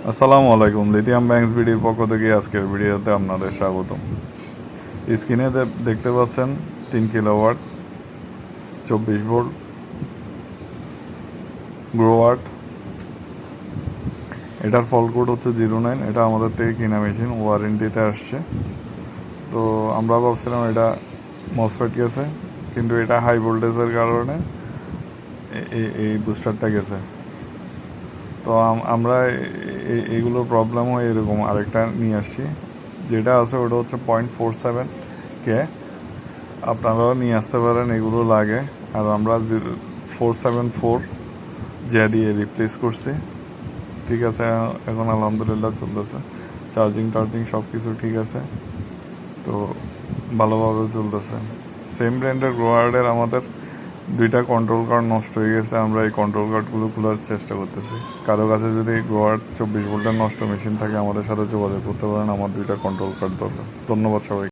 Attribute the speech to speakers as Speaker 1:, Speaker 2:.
Speaker 1: আসসালামু আলাইকুম, lithium banks ভিডিওর পক্ষ থেকে আজকের ভিডিওতে আপনাদের স্বাগতম। স্ক্রিনে দেখতে পাচ্ছেন 3 কিলোওয়াট 24 ভোল্ট গ্রোওয়াট। এটার ফল কোড হচ্ছে 09। এটা আমাদের থেকে কিনা মেশিন, ওয়ারেন্টিতে আসছে। তো আমরা ভাবছিলাম এটা মসফেট গেছে, কিন্তু এটা হাই ভোল্টেজের কারণে এই বুস্টারটা গেছে। তো আমরা এইগুলোর প্রবলেম হয় এরকম আরেকটা নিয়ে আসছি, যেটা আছে ওটা হচ্ছে 0.47K। আপনারাও নিয়ে আসতে পারেন, এগুলো লাগে। আর আমরা 474 দিয়ে রিপ্লেস করছি। ঠিক আছে, এখন আলহামদুলিল্লাহ চলতেছে, চার্জিং সব কিছু ঠিক আছে। তো ভালোভাবে চলতেছে। সেম ব্র্যান্ডের গ্রোয়ার্ডের আমাদের 2টা কন্ট্রোল কার্ড নষ্ট হয়ে গেছে। আমরা এই কন্ট্রোল কার্ডগুলো খোলার চেষ্টা করতেছি। কারো কাছে যদি গ্রোয়ার্ড 24 ভোল্টের নষ্ট মেশিন থাকে, আমাদের সাথে যোগাযোগ করতে পারেন। আমার 2টা কন্ট্রোল কার্ড দরকার। ধন্যবাদ সবাই।